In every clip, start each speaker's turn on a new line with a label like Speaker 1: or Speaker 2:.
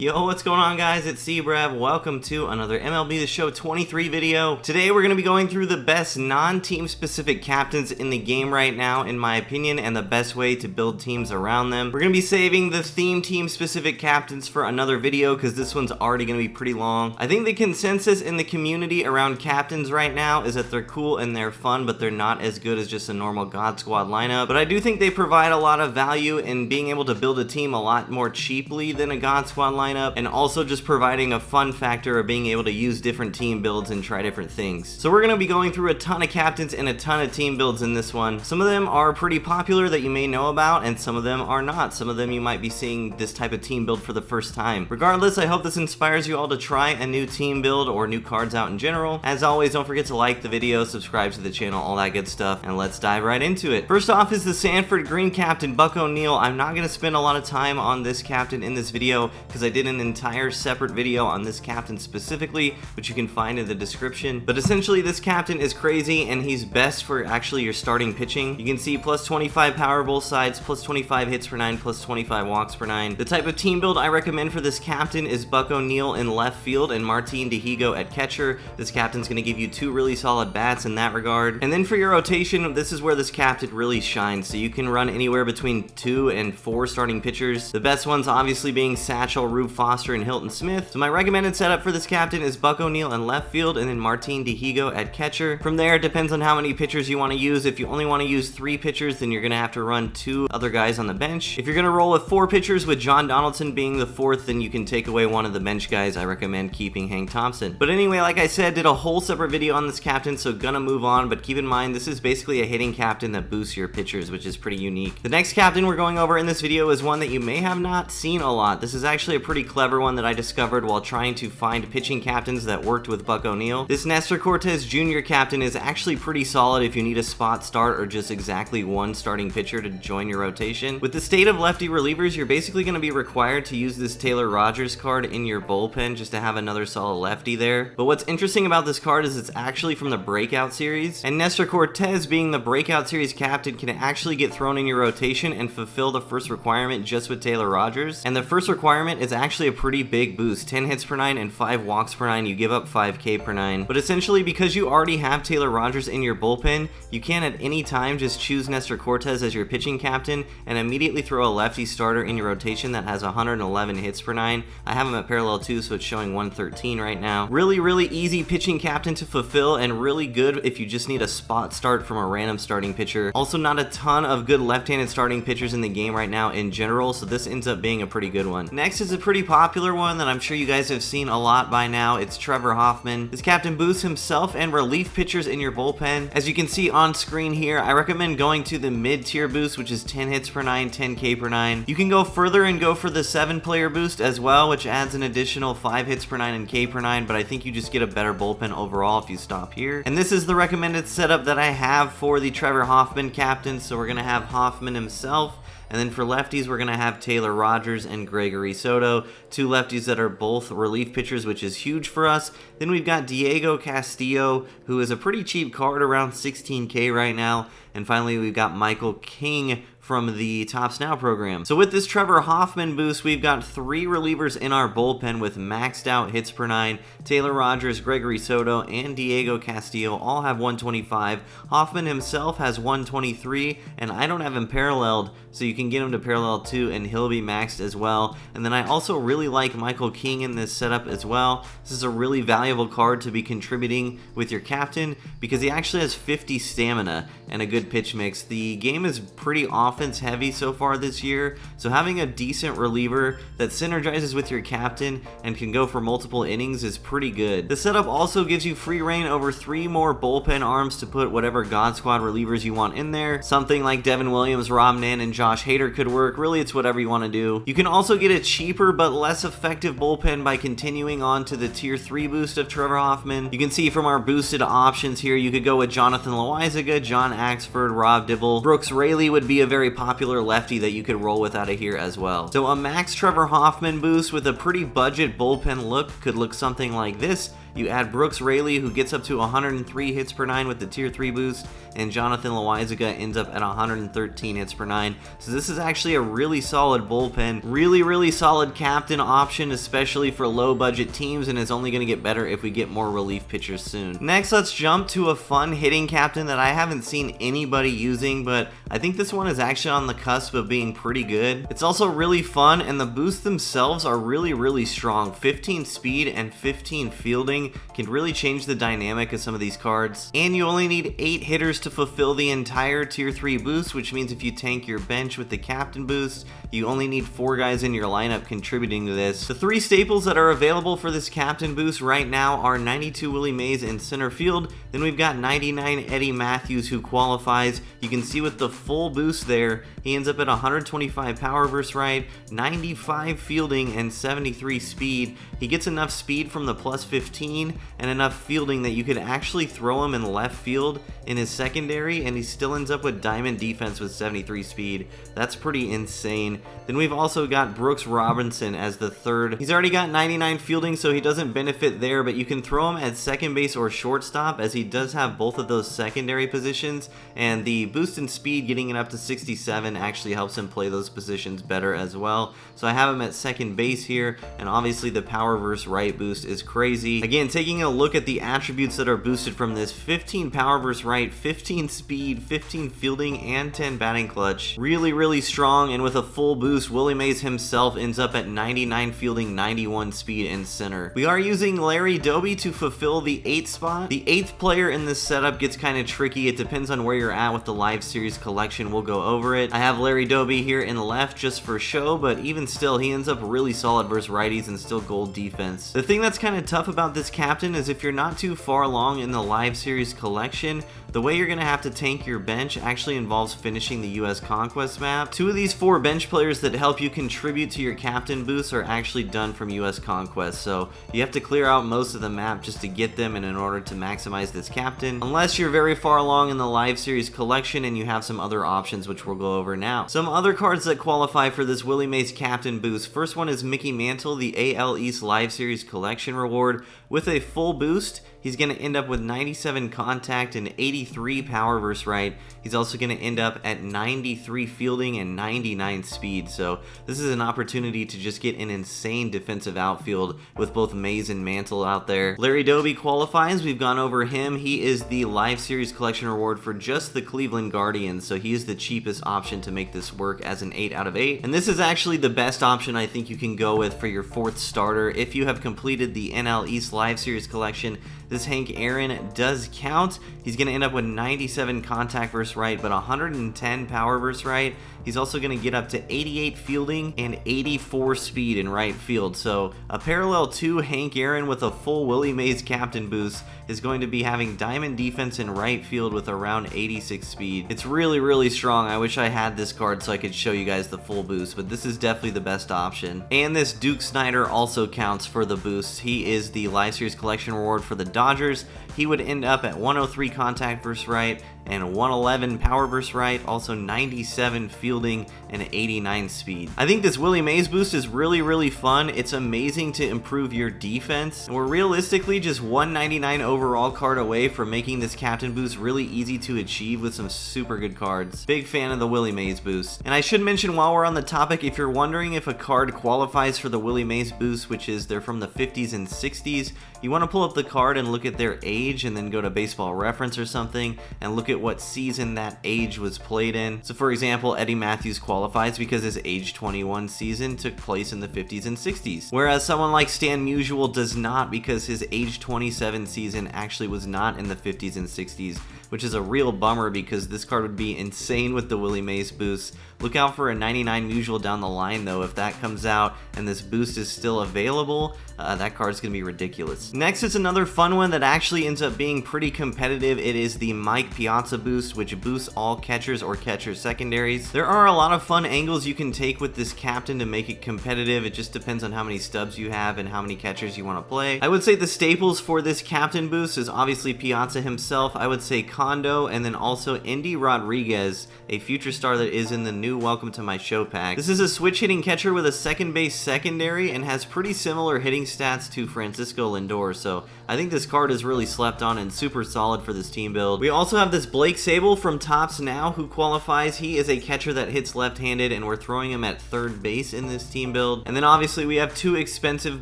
Speaker 1: Yo, what's going on guys? It's C-Brav. Welcome to another MLB The Show 23 video. Today we're going to be going through the best non-team specific captains in the game right now, in my opinion, and the best way to build teams around them. We're going to be saving the theme team specific captains for another video because this one's already going to be pretty long. I think the consensus in the community around captains right now is that they're cool and they're fun, but they're not as good as just a normal God Squad lineup. But I do think they provide a lot of value in being able to build a team a lot more cheaply than a God Squad lineup, and also just providing a fun factor of being able to use different team builds and try different things. So we're going to be going through a ton of captains and a ton of team builds in this one. Some of them are pretty popular that you may know about, and some of them are not. Some of them you might be seeing this type of team build for the first time. Regardless, I hope this inspires you all to try a new team build or new cards out in general. As always, don't forget to like the video, subscribe to the channel, all that good stuff, and let's dive right into it. First off is the Sanford Green captain, Buck O'Neil. I'm not going to spend a lot of time on this captain in this video because I did an entire separate video on this captain specifically, which you can find in the description. But essentially this captain is crazy and he's best for actually your starting pitching. You can see plus 25 power both sides, plus 25 hits per 9, plus 25 walks per 9. The type of team build I recommend for this captain is Buck O'Neil in left field and Martin Dihigo at catcher. This captain's going to give you two really solid bats in that regard. And then for your rotation, this is where this captain really shines. So you can run anywhere between 2 and 4 starting pitchers. The best ones obviously being Satchel, Rube Foster, and Hilton Smith. So my recommended setup for this captain is Buck O'Neil in left field and then Martin Dihigo at catcher. From there, it depends on how many pitchers you want to use. If you only want to use 3 pitchers, then you're going to have to run 2 other guys on the bench. If you're going to roll with 4 pitchers with John Donaldson being the 4th, then you can take away one of the bench guys. I recommend keeping Hank Thompson. But anyway, like I said, did a whole separate video on this captain, so gonna move on, but keep in mind this is basically a hitting captain that boosts your pitchers, which is pretty unique. The next captain we're going over in this video is one that you may have not seen a lot. This is actually a pretty clever one that I discovered while trying to find pitching captains that worked with Buck O'Neil. This Nestor Cortez Jr. captain is actually pretty solid if you need a spot start or just exactly one starting pitcher to join your rotation. With the state of lefty relievers, you're basically going to be required to use this Taylor Rogers card in your bullpen just to have another solid lefty there. But what's interesting about this card is it's actually from the Breakout Series, and Nestor Cortez being the Breakout Series captain can actually get thrown in your rotation and fulfill the first requirement just with Taylor Rogers. And the first requirement is actually a pretty big boost, 10 hits per 9 and 5 walks per 9. You give up 5k per 9. But essentially, because you already have Taylor Rogers in your bullpen, you can at any time just choose Nestor Cortez as your pitching captain and immediately throw a lefty starter in your rotation that has 111 hits per 9. I have him at parallel 2, so it's showing 113 right now. Really easy pitching captain to fulfill and really good if you just need a spot start from a random starting pitcher. Also, not a ton of good left-handed starting pitchers in the game right now in general, so this ends up being a pretty good one. Next is a pretty popular one that I'm sure you guys have seen a lot by now. It's Trevor Hoffman. This captain boosts himself and relief pitchers in your bullpen. As you can see on screen here, I recommend going to the mid-tier boost, which is 10 hits per 9, 10k per 9. You can go further and go for the 7-player boost as well, which adds an additional 5 hits per 9 and k per 9, but I think you just get a better bullpen overall if you stop here. And this is the recommended setup that I have for the Trevor Hoffman captain. So we're going to have Hoffman himself. And then for lefties, we're going to have Taylor Rogers and Gregory Soto, 2 lefties that are both relief pitchers, which is huge for us. Then we've got Diego Castillo, who is a pretty cheap card, around 16k right now. And finally, we've got Michael King from the Tops Now program. So with this Trevor Hoffman boost, we've got 3 relievers in our bullpen with maxed out hits per 9. Taylor Rogers, Gregory Soto, and Diego Castillo all have 125. Hoffman himself has 123, and I don't have him paralleled, so you can get him to parallel 2 and he'll be maxed as well. And then I also really like Michael King in this setup as well. This is a really valuable card to be contributing with your captain because he actually has 50 stamina and a good pitch mix. The game is pretty offense heavy so far this year, so having a decent reliever that synergizes with your captain and can go for multiple innings is pretty good. The setup also gives you free reign over 3 more bullpen arms to put whatever God Squad relievers you want in there. Something like Devin Williams, Rob Nan, and Josh Hader could work. Really, it's whatever you want to do. You can also get a cheaper but less effective bullpen by continuing on to the tier 3 boost of Trevor Hoffman. You can see from our boosted options here, you could go with Jonathan Loizaga, John Axford, Rob Dibble. Brooks Raley would be a very popular lefty that you could roll with out of here as well. So a max Trevor Hoffman boost with a pretty budget bullpen look could look something like this. You add Brooks Raley, who gets up to 103 hits per 9 with the tier 3 boost, and Jonathan Loaisiga ends up at 113 hits per 9. So this is actually a really solid bullpen, really solid captain option, especially for low budget teams, and is only going to get better if we get more relief pitchers soon. Next, let's jump to a fun hitting captain that I haven't seen anybody using, but I think this one is actually on the cusp of being pretty good. It's also really fun, and the boosts themselves are really strong. 15 speed and 15 fielding can really change the dynamic of some of these cards. And you only need 8 hitters to fulfill the entire tier 3 boost, which means if you tank your bench with the captain boost, you only need 4 guys in your lineup contributing to this. The 3 staples that are available for this captain boost right now are 92 Willie Mays in center field, then we've got 99 Eddie Matthews, who qualifies. You can see with the full boost there, he ends up at 125 power versus right, 95 fielding, and 73 speed. He gets enough speed from the plus 15 and enough fielding that you could actually throw him in left field in his secondary, and he still ends up with diamond defense with 73 speed. That's pretty insane. Then we've also got Brooks Robinson as the third. He's already got 99 fielding, so he doesn't benefit there, but you can throw him at second base or shortstop, as he does have both of those secondary positions, and the boost in speed getting it up to 67 actually helps him play those positions better as well. So I have him at second base here, and obviously the power versus right boost is crazy. Again, taking a look at the attributes that are boosted from this: 15 power versus right, 15 speed, 15 fielding, and 10 batting clutch. Really strong, and with a full boost, Willie Mays himself ends up at 99 fielding, 91 speed in center. We are using Larry Doby to fulfill the 8th spot. The 8th player in this setup gets kind of tricky. It depends on where you're at with the live series collection. We'll go over it. I have Larry Doby here in left just for show, but even still, he ends up really solid versus righties and still gold defense. The thing that's kind of tough about this captain is if you're not too far along in the live series collection, the way you're going to have to tank your bench actually involves finishing the US Conquest map. 2 of these 4 bench players that help you contribute to your captain boosts are actually done from US Conquest, so you have to clear out most of the map just to get them and in order to maximize this captain, unless you're very far along in the live series collection and you have some other options, which we'll go over now. Some other cards that qualify for this Willie Mays captain boost: first one is Mickey Mantle, the AL East live series collection reward. With a full boost, he's going to end up with 97 contact and 83 power versus right. He's also going to end up at 93 fielding and 99 speed. So this is an opportunity to just get an insane defensive outfield with both Mays and Mantle out there. Larry Doby qualifies. We've gone over him. He is the live series collection reward for just the Cleveland Guardians. So he is the cheapest option to make this work as an 8 out of 8. And this is actually the best option I think you can go with for your 4th starter. If you have completed the NL East live series collection, this Hank Aaron does count. He's going to end up with 97 contact versus right, but 110 power versus right. He's also going to get up to 88 fielding and 84 speed in right field. So a parallel to Hank Aaron with a full Willie Mays captain boost is going to be having diamond defense in right field with around 86 speed. It's really strong. I wish I had this card so I could show you guys the full boost, but this is definitely the best option. And this Duke Snider also counts for the boost. He is the live series collection reward for the Dodgers. He would end up at 103 contact versus right and 111 power versus right, also 97 fielding and 89 speed. I think this Willie Mays boost is really fun. It's amazing to improve your defense, and we're realistically just 199 overall card away from making this captain boost really easy to achieve with some super good cards. Big fan of the Willie Mays boost. And I should mention while we're on the topic, if you're wondering if a card qualifies for the Willie Mays boost, which is they're from the 50s and 60s, you want to pull up the card and look at their age and then go to Baseball Reference or something and look at what season that age was played in. So for example, Eddie Matthews qualifies because his age 21 season took place in the 50s and 60s, whereas someone like Stan Musial does not, because his age 27 season actually was not in the 50s and 60s, which is a real bummer because this card would be insane with the Willie Mays boost. Look out for a 99 Musial down the line though. If that comes out and this boost is still available, that card's gonna be ridiculous. Next is another fun one that actually ends up being pretty competitive. It is the Mike Piazza boost, which boosts all catchers or catcher secondaries. There are a lot of fun angles you can take with this captain to make it competitive. It just depends on how many stubs you have and how many catchers you want to play. I would say the staples for this captain boost is obviously Piazza himself. I would say Kondo, and then also Endy Rodriguez, a future star that is in the new Welcome to My Show pack. This is a switch hitting catcher with a second base secondary and has pretty similar hitting stats to Francisco Lindor, so I think this card is really slept on and super solid for this team build. We also have this Blake Sable from Topps Now who qualifies. He is a catcher that hits left-handed, and we're throwing him at third base in this team build. And then obviously we have two expensive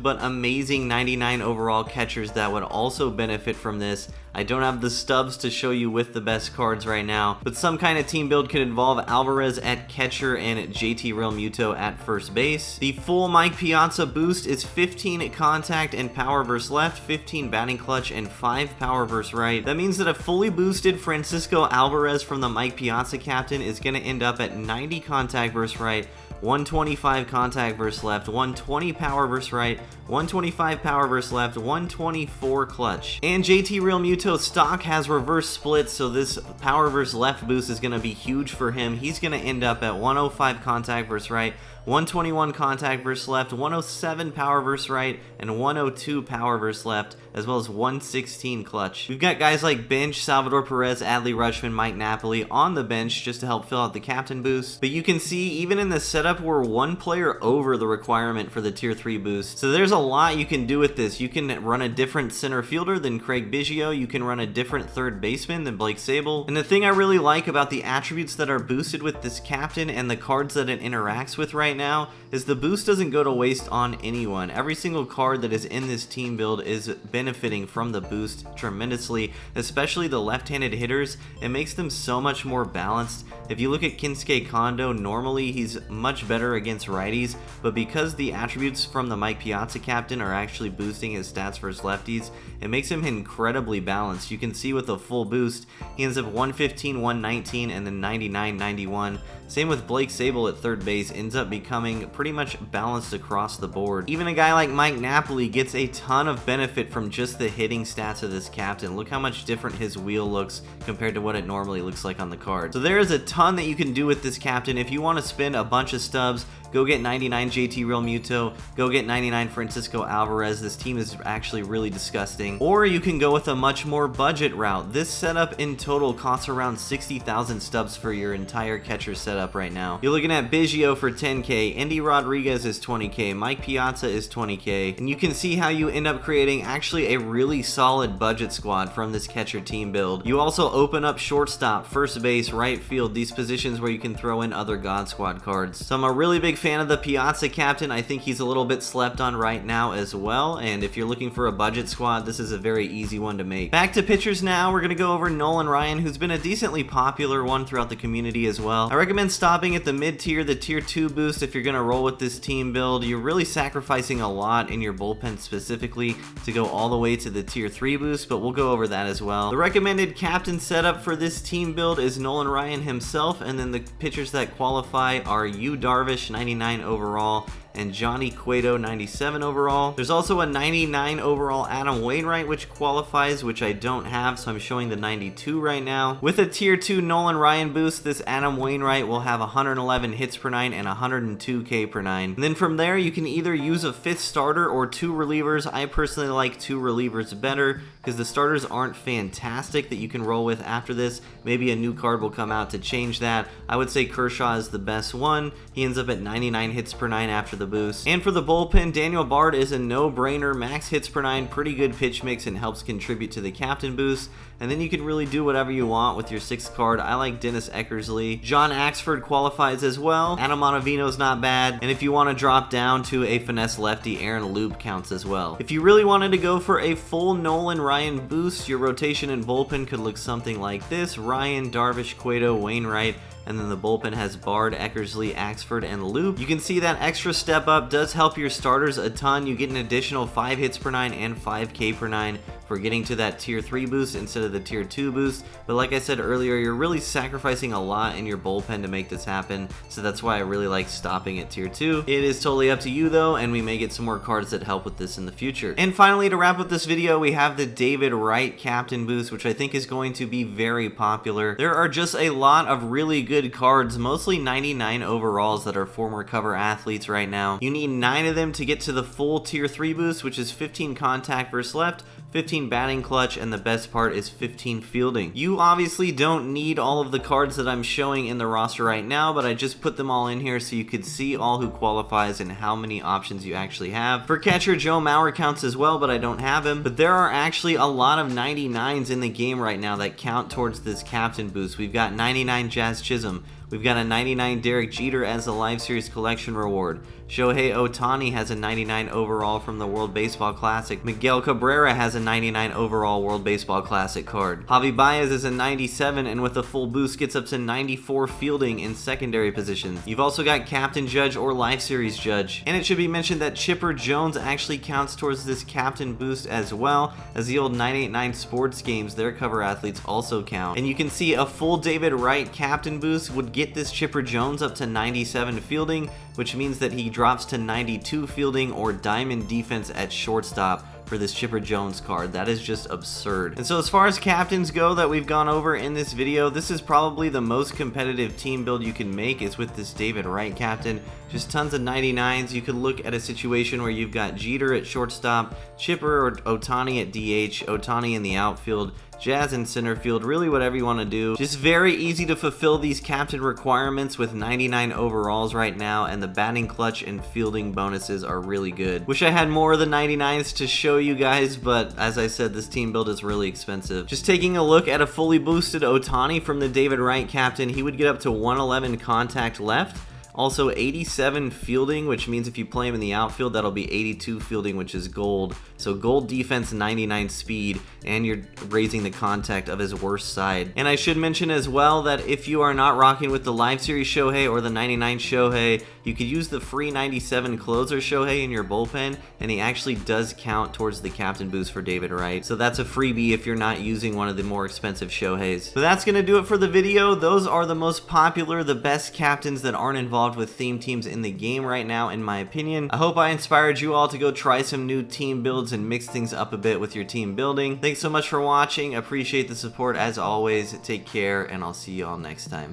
Speaker 1: but amazing 99 overall catchers that would also benefit from this. I don't have the stubs to show you with the best cards right now, but some kind of team build could involve Alvarez at catcher and JT Realmuto at first base. The full Mike Piazza boost is 15 contact and power versus left, 15 batting clutch, and 5 power versus right. That means that a fully boosted Francisco Alvarez from the Mike Piazza Captain is going to end up at 90 contact versus right, 125 contact versus left, 120 power versus right, 125 power versus left, 124 clutch. And JT Realmuto stock has reverse splits, so this power versus left boost is going to be huge for him. He's going to end up at 105 contact versus right, 121 contact versus left, 107 power versus right, and 102 power versus left, as well as 116 clutch. We've got guys like Bench, Salvador Perez, Adley Rutschman, Mike Napoli on the bench just to help fill out the captain boost. But you can see even in the setup we're one player over the requirement for the tier 3 boost. So there's a lot you can do with this. You can run a different center fielder than Craig Biggio. You can run a different third baseman than Blake Sable. And the thing I really like about the attributes that are boosted with this captain and the cards that it interacts with right now is the boost doesn't go to waste on anyone. Every single card that is in this team build is benefiting from the boost tremendously, especially the left-handed hitters. It makes them so much more balanced. If you look at Kinsuke Kondo, normally he's much better against righties, but because the attributes from the Mike Piazza Captain are actually boosting his stats versus lefties, it makes him incredibly balanced. You can see with a full boost, he ends up 115, 119, and then 99, 91. Same with Blake Sable at third base, ends up becoming pretty much balanced across the board. Even a guy like Mike Napoli gets a ton of benefit from just the hitting stats of this captain. Look how much different his wheel looks compared to what it normally looks like on the card. So there is a ton that you can do with this captain. If you want to spend a bunch of stubs, go get 99 JT Realmuto, go get 99 Francisco Alvarez. This team is actually really disgusting. Or you can go with a much more budget route. This setup in total costs around 60,000 stubs for your entire catcher setup right now. You're looking at Biggio for 10k, Endy Rodriguez is 20k, Mike Piazza is 20k, and you can see how you end up creating actually a really solid budget squad from this catcher team build. You also open up shortstop, first base, right field, these positions where you can throw in other God Squad cards. So I'm a really big fan of the Piazza Captain. I think he's a little bit slept on right now as well, and if you're looking for a budget squad, this is a very easy one to make. Back to pitchers now. We're going to go over Nolan Ryan, who's been a decently popular one throughout the community as well. I recommend stopping at the mid-tier, the tier 2 boost if you're going to roll with this team build. You're really sacrificing a lot in your bullpen specifically to go all the way to the tier 3 boost, but we'll go over that as well. The recommended captain setup for this team build is Nolan Ryan himself, and then the pitchers that qualify are Yu Darvish, 99 overall, and Johnny Cueto, 97 overall. There's also a 99 overall Adam Wainwright which qualifies, which I don't have, so I'm showing the 92 right now. With a tier 2 Nolan Ryan boost, this Adam Wainwright will have 111 hits per 9 and 102 K per 9. And then from there you can either use a 5th starter or 2 relievers. I personally like 2 relievers better because the starters aren't fantastic that you can roll with after this. Maybe a new card will come out to change that. I would say Kershaw is the best one. He ends up at 99 hits per 9 after the boost. And for the bullpen, Daniel Bard is a no-brainer. Max hits per 9, pretty good pitch mix, and helps contribute to the captain boost. And then you can really do whatever you want with your 6th card. I like Dennis Eckersley. John Axford qualifies as well. Adam Ottavino's not bad. And if you want to drop down to a finesse lefty, Aaron Loop counts as well. If you really wanted to go for a full Nolan Ryan boost, your rotation and bullpen could look something like this: Ryan, Darvish, Cueto, Wainwright, and then the bullpen has Bard, Eckersley, Axford, and Loop. You can see that extra step up does help your starters a ton. You get an additional 5 hits per 9 and 5 K per 9 for getting to that tier 3 boost instead of the tier 2 boost. But like I said earlier, you're really sacrificing a lot in your bullpen to make this happen, so that's why I really like stopping at tier 2. It is totally up to you though, and we may get some more cards that help with this in the future. And finally, to wrap up this video, we have the David Wright captain boost, which I think is going to be very popular. There are just a lot of really good cards, mostly 99 overalls that are former cover athletes right now. You need 9 of them to get to the full tier 3 boost, which is 15 contact versus left, 15 15 batting clutch, and the best part is 15 fielding. You obviously don't need all of the cards that I'm showing in the roster right now, but I just put them all in here so you could see all who qualifies and how many options you actually have. For catcher, Joe Mauer counts as well, but I don't have him. But there are actually a lot of 99s in the game right now that count towards this captain boost. We've got 99 Jazz Chisholm. We've got a 99 Derek Jeter as the Live Series collection reward. Shohei Ohtani has a 99 overall from the World Baseball Classic. Miguel Cabrera has a 99 overall World Baseball Classic card. Javi Baez is a 97 and with a full boost gets up to 94 fielding in secondary positions. You've also got Captain Judge or Live Series Judge. And it should be mentioned that Chipper Jones actually counts towards this captain boost as well, as the old 989 Sports Games, their cover athletes also count. And you can see a full David Wright captain boost would get this Chipper Jones up to 97 fielding, which means that he drops to 92 fielding or diamond defense at shortstop for this Chipper Jones card. That is just absurd. And so as far as captains go that we've gone over in this video, this is probably the most competitive team build you can make is with this David Wright captain. Just tons of 99s. You could look at a situation where you've got Jeter at shortstop, Chipper or Ohtani at DH, Ohtani in the outfield, Jazz in center field, really whatever you want to do. Just very easy to fulfill these captain requirements with 99 overalls right now, and the batting clutch and fielding bonuses are really good. Wish I had more of the 99s to show you guys, but as I said, this team build is really expensive. Just taking a look at a fully boosted Ohtani from the David Wright captain, he would get up to 111 contact left. Also 87 fielding, which means if you play him in the outfield, that'll be 82 fielding, which is gold. So gold defense, 99 speed, and you're raising the contact of his worst side. And I should mention as well that if you are not rocking with the Live Series Shohei or the 99 Shohei, you could use the free 97 closer Shohei in your bullpen, and he actually does count towards the captain boost for David Wright. So that's a freebie if you're not using one of the more expensive Shoheis. So that's gonna do it for the video. Those are the most popular, the best captains that aren't involved with theme teams in the game right now, in my opinion. I hope I inspired you all to go try some new team builds and mix things up a bit with your team building. Thanks so much for watching. Appreciate the support as always. Take care, and I'll see you all next time.